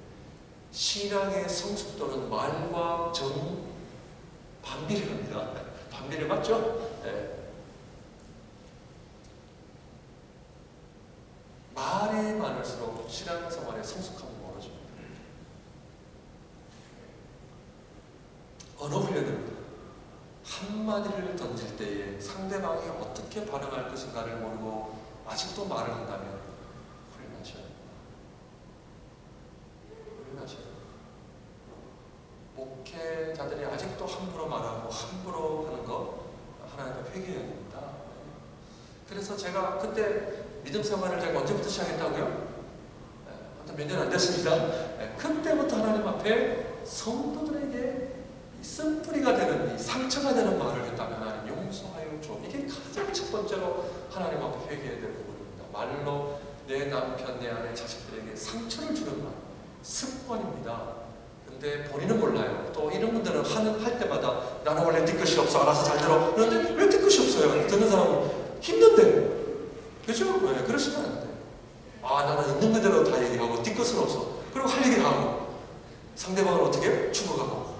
신앙의 성숙도는 말과 반비례합니다. 반비례 맞죠? 네. 말이 많을수록 신앙생활의 성숙함은 멀어집니다. 언어 훈련입니다. 한마디를 던질 때에 상대방이 어떻게 반응할 것인가를 모르고 아직도 말을 한다면 훈련하셔야 됩니다. 훈련하셔야 됩니다. 목회자들이 아직도 함부로 말하고 함부로 하는 거 하나님께 회개해야 됩니다. 그래서 제가 그때 믿음 생활을 제가 언제부터 시작했다고요? 몇 년 안 됐습니다. 그때부터 하나님 앞에 성도들에게 쓴뿌리가 되는, 이 상처가 되는 말을 했다면 하나님 용서하여 줘. 이게 가장 첫 번째로 하나님 앞에 회개해야 될 부분입니다. 말로 내 남편, 내 아내, 자식들에게 상처를 주는 말, 습관입니다. 근데 본인은 몰라요. 또 이런 분들은 할 때마다 나는 원래 뒤끝이 없어. 알아서 잘 들어. 그런데 왜 뒤끝이 없어요? 듣는 사람은 힘든데. 그죠? 왜? 그러시면 안 돼요. 나는 있는 그대로 다 얘기하고 뒤끝은 없어. 그리고 할 얘기 하고 상대방을 어떻게 해요? 죽어가고.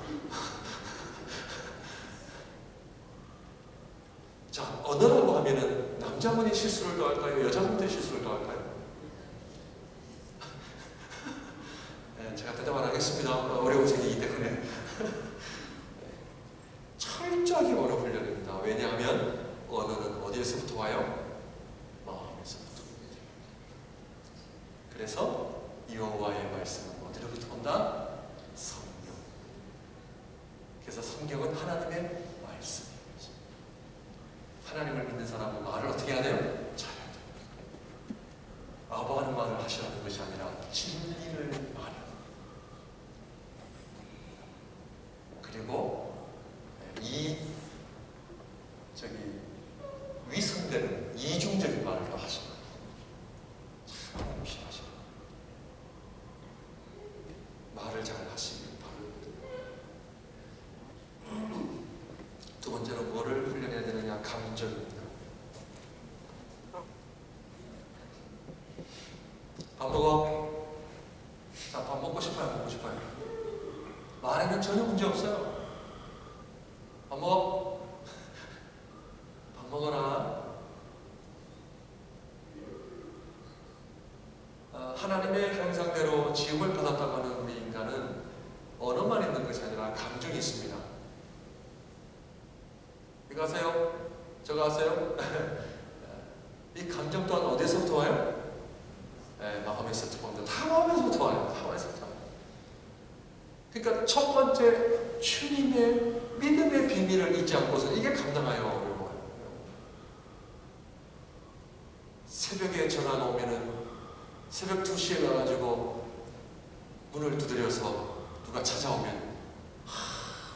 자, 언어라고 하면은 남자분이 실수를 더 할까요? 여자분들이 실수를 더 할까요? 네, 제가 대답 안 하겠습니다. 어려운 생이기 때문에. 철저하게 언어 훈련입니다. 왜냐하면 언어는 어디에서부터 와요? 마음에서부터. 그래서 여호와의 말씀은 어디로부터 온다? 성경. 그래서 성경은 하나님의 말씀입니다. 하나님을 믿는 사람은 말을 어떻게 해야 돼요? 잘해야 돼요. 아버하는 말을 하시라는 것이 아니라 진리를 말하는. 그리고 위선되는 이중적인 말을 더 하시는 거예요. 참 조심하시고 말을 잘 하시길 바랍니다. 두 번째로 뭐를 훈련해야 되느냐? 감정입니다. 밥 먹어? 자, 밥 먹고 싶어요? 먹고 싶어요? 말에는 전혀 문제 없어요. 밥 먹어? 밥 먹어라. 하나님의 형상대로 지음을 받았다고 하는 우리 인간은 언어만 있는 것이 아니라 감정이 있습니다. 이거 아세요? 저거 아세요? 이 감정 또한 어디서부터 와요? 마음에서부터 옵니다. 다 마음에서부터 와요. 다 마음에서부터 와요. 그러니까 첫 번째 주님의 믿음의 비밀을 잊지 않고서 이게 감당하여 어려워요. 새벽 2시에 가가지고 문을 두드려서 누가 찾아오면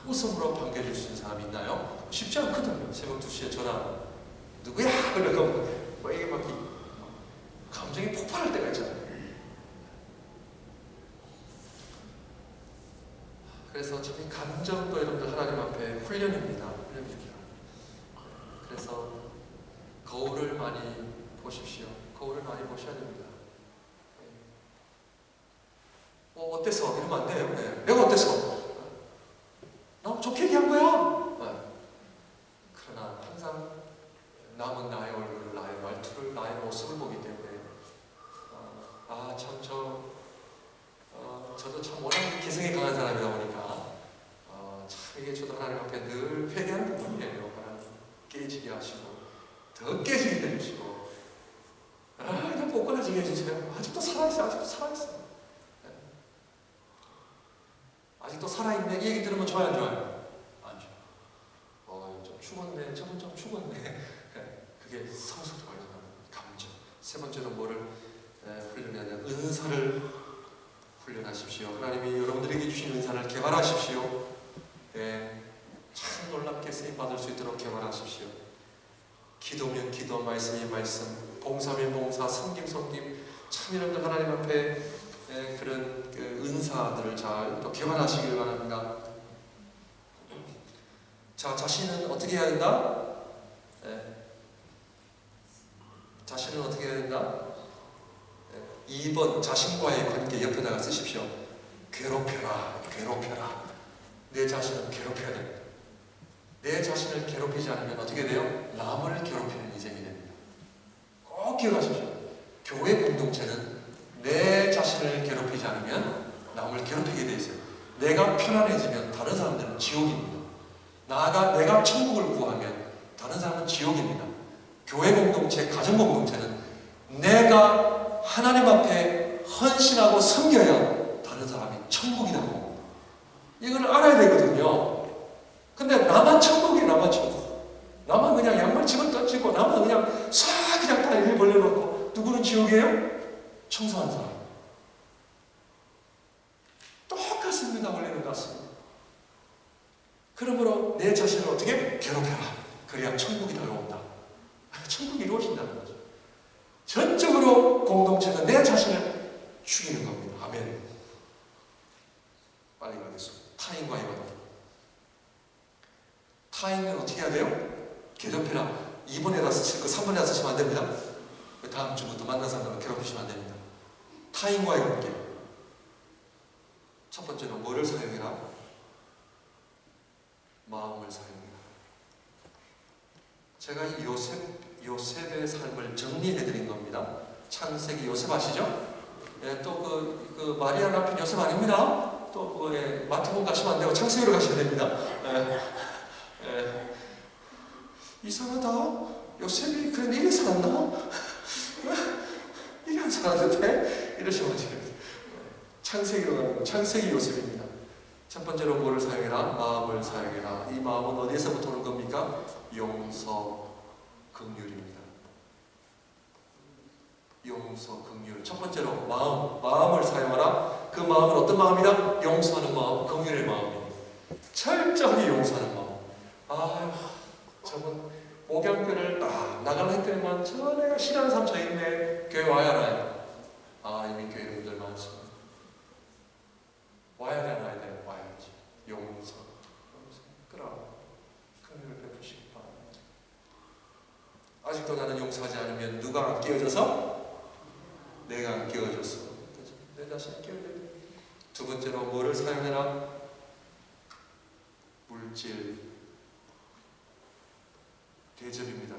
웃음으로 반겨줄 수 있는 사람이 있나요? 쉽지 않거든요. 새벽 2시에 전화 누구야? 그러고 뭐 이게 막 감정이 폭발할 때가 있잖아요. 그래서 참 감정도 여러분들 하나님 앞에 훈련입니다. 훈련입니다. 그래서 거울을 많이 보십시오. 거울을 많이 보셔야 됩니다. 어때서? 이러면 안 돼요. 네. 내가 어때서? 나 좋게 얘기한 거야. 네. 그러나 항상 남은 나의 얼굴을, 나의 말투를, 나의 모습을 보기 때문에 저도 참 워낙 개성이 강한 사람이다 보니까 참 이게 저도 하나님 앞에 늘 회개하는 부분이에요. 하나님 깨지게 하시고 더 깨지게 해주시고 그냥 꼬꾸라지게 해주세요. 아직도 살아있어. 아직도 살아있어. 네. 아직도 살아있네. 이 얘기 들으면 좋아요 안 좋아요? 안 좋아요. 좀 죽었네. 저건 좀 죽었네. 네. 그게 성숙도가 감정. 세 번째로 뭐를 훈련하냐? 은사를 훈련하십시오. 하나님이 여러분들에게 주신 은사를 개발하십시오. 네, 참 놀랍게 쓰임받을 수 있도록 개발하십시오. 기도면 기도, 말씀이면 말씀, 봉사면 봉사, 섬김 참 여러분들 하나님 앞에 그런 그 은사들을 잘 또 개발하시길 바랍니다. 자, 자신은 어떻게 해야 된다? 자신은 어떻게 해야 된다? 2번 자신과의 관계 옆에다가 쓰십시오. 괴롭혀라. 내 자신을 괴롭혀야 됩니다. 내 자신을 괴롭히지 않으면 어떻게 돼요? 남을 괴롭히는 인생이 됩니다. 꼭 기억하십시오. 교회 공동체는 내 자신을 괴롭히지 않으면 남을 괴롭히게 돼 있어요. 내가 편안해지면 다른 사람들은 지옥입니다. 나아가 내가 천국을 구하면 다른 사람은 지옥입니다. 교회 공동체, 가정 공동체는 내가 하나님 앞에 헌신하고 섬겨야 다른 사람이 천국이라고 이걸 알아야 되거든요. 근데 나만 천국이에요. 나만 천국. 나만 그냥 양말 집어 던지고 나만 그냥 싹 그냥 다 일 벌려놓고 누구는 지옥이에요? 청소한 사람. 똑같습니다. 원래는 같습니다. 그러므로 내 자신을 어떻게 괴롭혀라. 그래야 천국이 다가온다. 천국이 이루어진다는 거죠. 전적으로 공동체는 내 자신을 죽이는 겁니다. 아멘. 빨리 가겠습니다. 타인과의 관계. 타인은 어떻게 해야 돼요? 괴롭히라. 2번에다 쓰실 거 3번에다 쓰시면 안 됩니다. 다음 주부터 만난 사람을 괴롭히시면 안 됩니다. 타인과의 관계. 첫 번째로 뭐를 사용해라? 마음을 사용해라. 제가 이 요셉의 삶을 정리해드린 겁니다. 창세기 요셉 아시죠? 예, 또 그 마리아 남편 요셉 아닙니다. 또 마태복음 가시면 안 되고 창세기로 가셔야 됩니다. 이상하다. 요셉이 그래 이래 살았나? 이래 안 살았는데? 이러시면 돼요. 창세기로 가는 거. 창세기 요셉입니다. 첫 번째로 뭐를 사용해라? 마음을 사용해라. 이 마음은 어디에서부터 오는 겁니까? 용서, 긍휼입니다. 용서, 긍휼. 첫 번째로 마음을 사용하라. 그 마음은 어떤 마음이다? 용서하는 마음, 긍휼의 마음입니다. 철저하게 용서하는 마음. 저분 목양교를 딱 나가려 했더니만 저 내가 싫어하는 사람 저 있네. 교회 와야 하나요? 이미 교회 분들 많습니다. 와야 돼. 와야지. 용서. 끌어. 긍휼을 베푸시기 바랍니다. 아직도 나는 용서하지 않으면 누가 안 깨어져서? 내가 안 깨어졌어. 내 자신이 깨어져야 돼. 두 번째로 뭐를 사용해라? 물질. 대접입니다.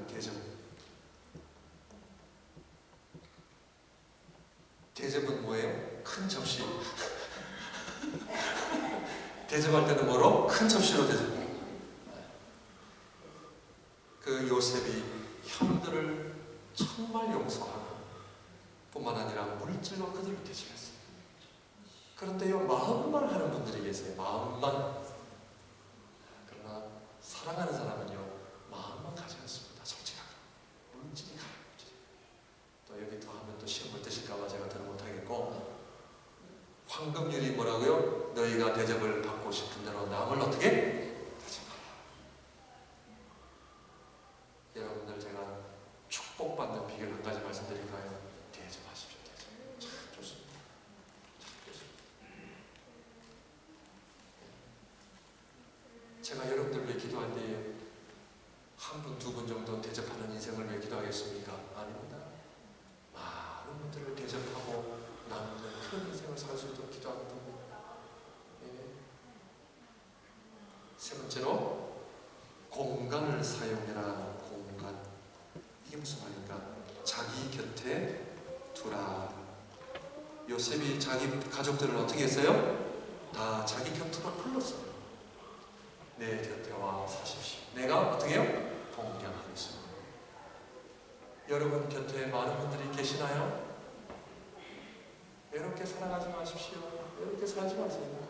대접은 뭐예요? 큰 접시. 대접할 때는 뭐로? 큰 접시로 대접해요. 그 요셉이 형들을 정말 용서하고 뿐만 아니라 물질로 그들을 대접했어요. 그런데요, 마음만 하는 분들이 계세요. 마음만. 그러나 사랑하는 사람은요, 마음만 가지 않습니다. 솔직하게. 물질이 가요. 또 여기 더 하면 또 시험 볼 때실까봐 제가 들어 못하겠습니다. 황금률이 뭐라고요? 너희가 대접을 받고 싶은 대로 남을 어떻게? 대접하라. 여러분들 제가 축복받는 비결 한 가지 말씀드릴까요? 대접하십시오. 대접. 참 좋습니다. 참 좋습니다. 제가 여러분들 위해 기도할 때에 한 분, 두 분 정도 대접하는 인생을 위해 기도하겠습니까? 아닙니다. 많은 분들을 대접하고 나누는 그런 인생을 살 수 있도록 기도합니다. 예. 세 번째로 공간을 사용해라. 공간. 이게 무슨 말입니까? 자기 곁에 두라. 요셉이 자기 가족들을 어떻게 했어요? 다 자기 곁으로 불렀어요. 내 곁에 와 사십시오. 내가 어떻게 해요? 동경하겠습니다. 여러분 곁에 많은 분들이 계시나요? 외롭게 살아가지 마십시오. 외롭게 살지 마세요.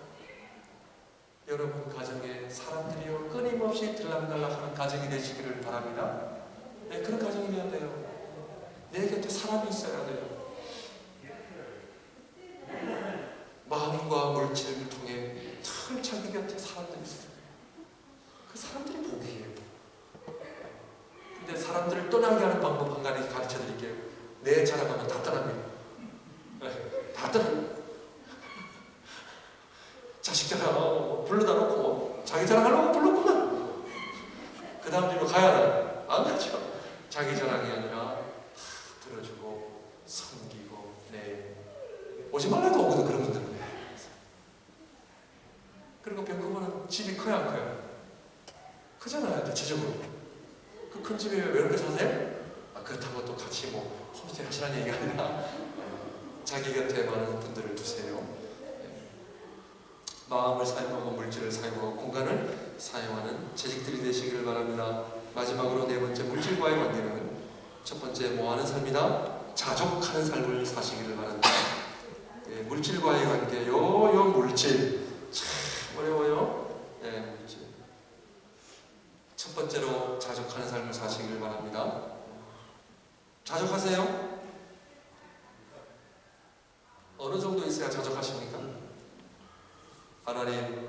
여러분 가정에 사람들이요 끊임없이 들락날락하는 가정이 되시기를 바랍니다. 네, 그런 가정이 되어야 돼요. 내 곁에 사람이 있어야 돼요. 마음과 물질을 통해 늘 자기 곁에 사람들이 있어요. 그 사람들이 복이에요. 근데 사람들을 떠나게 하는 방법 한 가지 가르쳐 드릴게요. 내 자랑하면 다 떠납니다. 네, 다 떠나요. 자식 자랑 불러다 놓고 자기 자랑하려고 불렀구나. 그 다음 집으로 가야 하나? 안 가죠. 자기 자랑이 아니라 들어주고 섬기고 네. 오지 말라도 오거든 그런 분들은. 그리고 밴쿠버는 집이 커요 안 커요? 크잖아요 대체적으로. 그 큰 집에 왜 이렇게 사세요? 그렇다고 또 같이 뭐 홈스테이 하시라는 얘기가 아니라 자기 곁에 많은 분들을 두세요. 마음을 사용하고 물질을 사용하고 공간을 사용하는 재직들이 되시기를 바랍니다. 마지막으로 네 번째 물질과의 관계는 첫 번째 뭐하는 삶이다? 자족하는 삶을 사시기를 바랍니다. 예, 물질과의 관계 요 물질 참 어려워요. 예, 물질. 첫 번째로 자족하는 삶을 사시기를 바랍니다. 자족하세요? 어느 정도 있어야 자족하십니까? 하나님,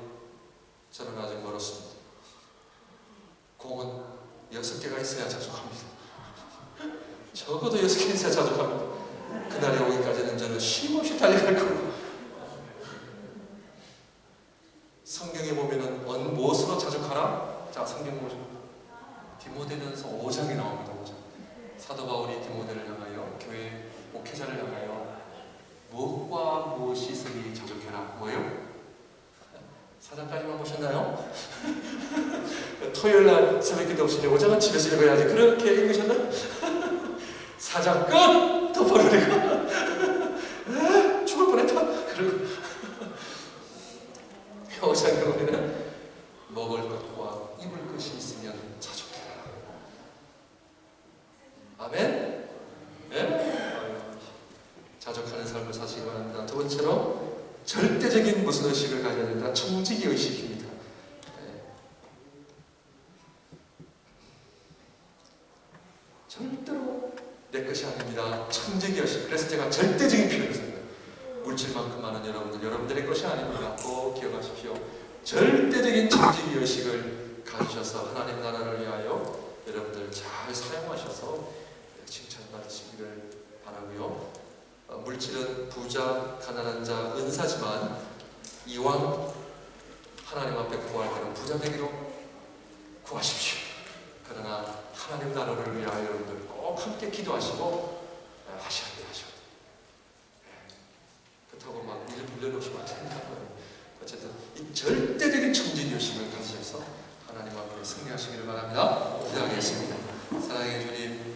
저는 아직 멀었습니다. 공은 6개가 있어야 자족합니다. 적어도 6개 있어야 자족합니다. 그날이 오기까지는 저는 쉼없이 달려갈 거고. 성경에 보면은 무엇으로 자족하라? 자, 성경 보시면 디모데전서 5장에 나옵니다. 5장. 사도 바울이 디모데를 향하여 교회 목회자를 향하여 무엇과 무엇이 있으니 자족해라. 뭐예요? 4장까지만 보셨나요? 토요일날 새벽기도 없으니 5장은 집에서 읽어야지. 그렇게 읽으셨나요? 4장 끝! 덮어버리고 죽을 뻔했다. 그리고 5장에 보면은 먹을 것과 입을 것이 있으면 자족해라. 아멘? 네? 자족하는 삶을 사시기 바랍니다. 두 번째로 절대적인 무슨 의식을 가져야 된다? 청지기 의식입니다. 네. 절대로 내 것이 아닙니다. 청지기 의식. 그래서 제가 절대적인 표현을 씁니다. 물질만큼 많은 여러분들의 것이 아닙니다. 꼭 기억하십시오. 절대적인 청지기 의식을 가지셔서 하나님 나라를 위하여 여러분들 잘 사용하셔서 칭찬받으시기를 바라고요. 물질은 부자, 가난한 자, 은사지만 이왕 하나님 앞에 구할 때는 부자 되기로 구하십시오. 그러나 하나님 나라를 위하여 여러분들 꼭 함께 기도하시고 하셔야 돼요. 그렇다고 막 일을 불려놓으시면 안 됩니다. 어쨌든 이 절대적인 청진의식을 가지셔서 하나님 앞에 승리하시기를 바랍니다. 기도하겠습니다. 사랑의 주님,